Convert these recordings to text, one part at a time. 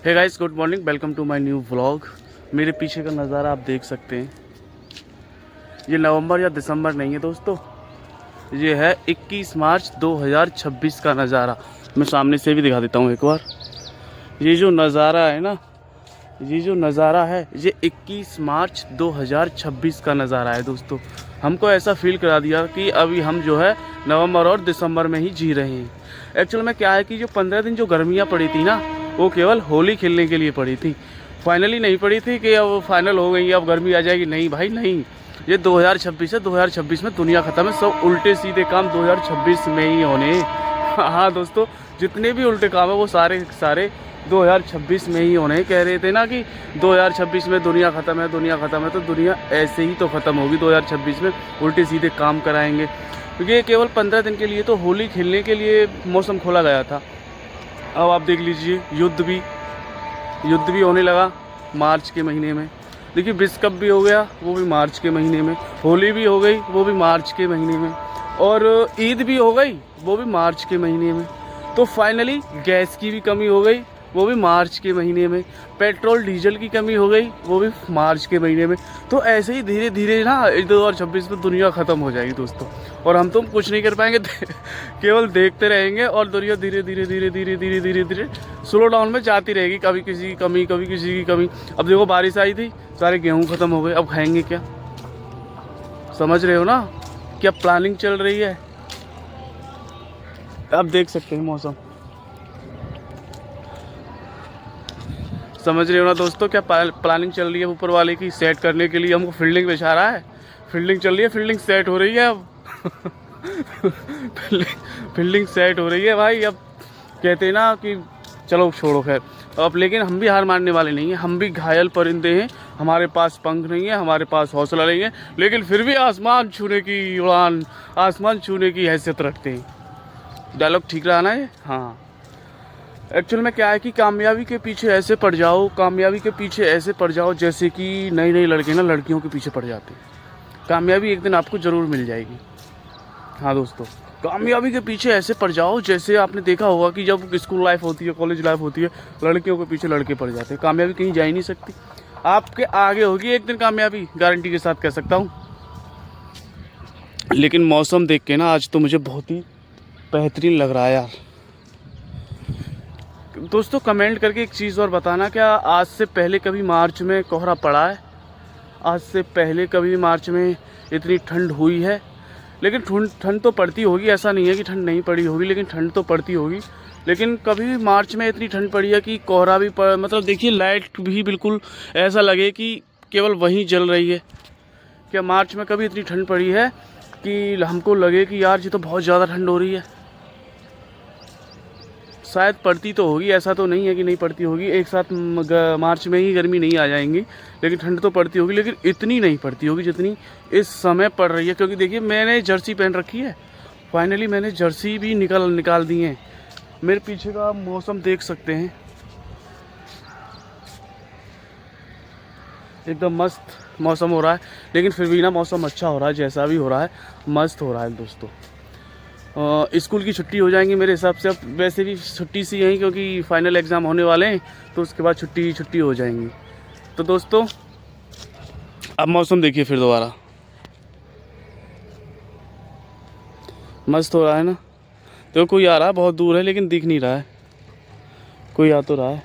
Hey guys, good morning, welcome to my new vlog. मेरे पीछे का नज़ारा आप देख सकते हैं। ये नवंबर या दिसंबर नहीं है दोस्तों, ये है 21 मार्च 2026 का नज़ारा। मैं सामने से भी दिखा देता हूँ एक बार। ये जो नज़ारा है ना, ये जो नज़ारा है ये 21 मार्च 2026 का नज़ारा है दोस्तों। हमको ऐसा फील करा दिया कि अभी हम जो है नवंबर और दिसंबर में ही जी रहे हैं। एक्चुअल में क्या है कि जो 15 दिन जो गर्मियाँ पड़ी थी ना, वो केवल होली खेलने के लिए पड़ी थी। फाइनली नहीं पड़ी थी कि अब फाइनल हो गई, अब गर्मी आ जाएगी। नहीं भाई नहीं, ये 2026 है। 2026 में दुनिया ख़त्म है। सब उल्टे सीधे काम 2026 में ही होने। हाँ दोस्तों, जितने भी उल्टे काम है वो सारे 2026 में ही होने। कह रहे थे ना कि 2026 में दुनिया ख़त्म है, दुनिया ख़त्म है, तो दुनिया ऐसे ही तो ख़त्म होगी। 2026 में उल्टे सीधे काम कराएंगे, क्योंकि ये केवल 15 दिन के लिए तो होली खेलने के लिए मौसम खोला गया था। अब आप देख लीजिए, युद्ध भी होने लगा मार्च के महीने में। देखिए, विश्व कप भी हो गया, वो भी मार्च के महीने में। होली भी हो गई, वो भी मार्च के महीने में। और ईद भी हो गई, वो भी मार्च के महीने में। तो फाइनली गैस की भी कमी हो गई, वो भी मार्च के महीने में। पेट्रोल डीजल की कमी हो गई, वो भी मार्च के महीने में। तो ऐसे ही धीरे धीरे ना 2026 में दुनिया ख़त्म हो जाएगी दोस्तों। और हम तो कुछ नहीं कर पाएंगे, केवल देखते रहेंगे और दुनिया धीरे धीरे स्लो डाउन में जाती रहेगी। कभी किसी की कमी, कभी किसी की कमी। अब देखो, बारिश आई थी, सारे गेहूँ ख़त्म हो गए, अब खाएंगे क्या? समझ रहे हो ना क्या प्लानिंग चल रही है? आप देख सकते हैं मौसम, समझ रहे हो ना दोस्तों क्या प्लानिंग चल रही है ऊपर वाले की सेट करने के लिए। हमको फील्डिंग बिछा रहा है, फील्डिंग चल रही है, फील्डिंग सेट हो रही है अब। फील्डिंग सेट हो रही है भाई। अब कहते हैं ना कि चलो छोड़ो खैर अब, लेकिन हम भी हार मानने वाले नहीं हैं। हम भी घायल परिंदे हैं, हमारे पास पंख नहीं है, हमारे पास हौसला नहीं है, लेकिन फिर भी आसमान छूने की उड़ान, आसमान छूने की हैसियत रखते हैं। डायलॉग ठीक रहा ना ये? हाँ। एक्चुअल में क्या है कि कामयाबी के पीछे ऐसे पड़ जाओ, कामयाबी के पीछे ऐसे पड़ जाओ जैसे कि नए नए लड़के ना लड़कियों के पीछे पड़ जाते हैं। कामयाबी एक दिन आपको ज़रूर मिल जाएगी। हाँ दोस्तों, कामयाबी के पीछे ऐसे पड़ जाओ जैसे आपने देखा होगा कि जब स्कूल लाइफ होती है, कॉलेज लाइफ होती है, लड़कियों के पीछे लड़के पड़ जाते हैं। कामयाबी कहीं जा ही नहीं सकती, आपके आगे होगी एक दिन कामयाबी, गारंटी के साथ कह सकता हूँ। लेकिन मौसम देख के ना आज तो मुझे बहुत ही बेहतरीन लग रहा है यार। दोस्तों कमेंट करके एक चीज़ और बताना, क्या आज से पहले कभी मार्च में कोहरा पड़ा है? आज से पहले कभी मार्च में इतनी ठंड हुई है? लेकिन ठंड तो पड़ती होगी, ऐसा नहीं है कि ठंड नहीं पड़ी होगी, लेकिन ठंड तो पड़ती होगी। लेकिन कभी मार्च में इतनी ठंड पड़ी है कि कोहरा भी मतलब देखिए, लाइट भी बिल्कुल ऐसा लगे कि केवल वहीं जल रही है। क्या मार्च में कभी इतनी ठंड पड़ी है कि हमको लगे कि यार ये तो बहुत ज़्यादा ठंड हो रही है? शायद पड़ती तो होगी, ऐसा तो नहीं है कि नहीं पड़ती होगी। एक साथ मार्च में ही गर्मी नहीं आ जाएंगी, लेकिन ठंड तो पड़ती होगी, लेकिन इतनी नहीं पड़ती होगी जितनी इस समय पड़ रही है। क्योंकि देखिए, मैंने जर्सी पहन रखी है, फाइनली मैंने जर्सी भी निकाल दी है। मेरे पीछे का मौसम देख सकते हैं, एकदम मस्त मौसम हो रहा है। लेकिन फिर भी ना मौसम अच्छा हो रहा है, जैसा भी हो रहा है मस्त हो रहा है दोस्तों। स्कूल की छुट्टी हो जाएंगी मेरे हिसाब से। अब वैसे भी छुट्टी सी है, क्योंकि फाइनल एग्ज़ाम होने वाले हैं, तो उसके बाद छुट्टी हो जाएंगी। तो दोस्तों अब मौसम देखिए फिर दोबारा, मस्त हो रहा है ना। तो कोई आ रहा है, बहुत दूर है लेकिन दिख नहीं रहा है, कोई आ तो रहा है।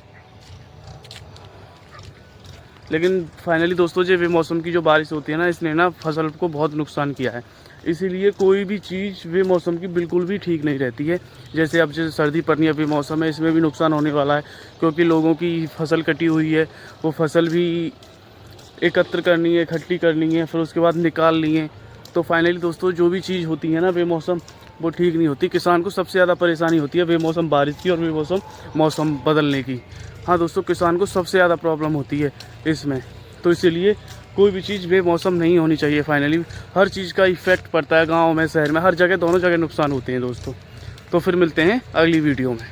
लेकिन फाइनली दोस्तों, जो बेमौसम की जो बारिश होती है ना, इसने ना फसल को बहुत नुकसान किया है। इसीलिए कोई भी चीज़ बेमौसम की बिल्कुल भी ठीक नहीं रहती है। जैसे अब जैसे सर्दी पड़नी है, बेमौसम है, इसमें भी नुकसान होने वाला है। क्योंकि लोगों की फसल कटी हुई है, वो फसल भी एकत्र करनी है, इकट्ठी करनी है, फिर उसके बाद निकालनी है। तो फाइनली दोस्तों, जो भी चीज़ होती है ना बेमौसम, वो ठीक नहीं होती। किसान को सबसे ज़्यादा परेशानी होती है बेमौसम बारिश की और बेमौसम मौसम बदलने की। हाँ दोस्तों, किसान को सबसे ज़्यादा प्रॉब्लम होती है इसमें। तो इसीलिए कोई भी चीज़ बेमौसम नहीं होनी चाहिए। फाइनली हर चीज़ का इफ़ेक्ट पड़ता है, गांव में, शहर में, हर जगह, दोनों जगह नुकसान होते हैं दोस्तों। तो फिर मिलते हैं अगली वीडियो में।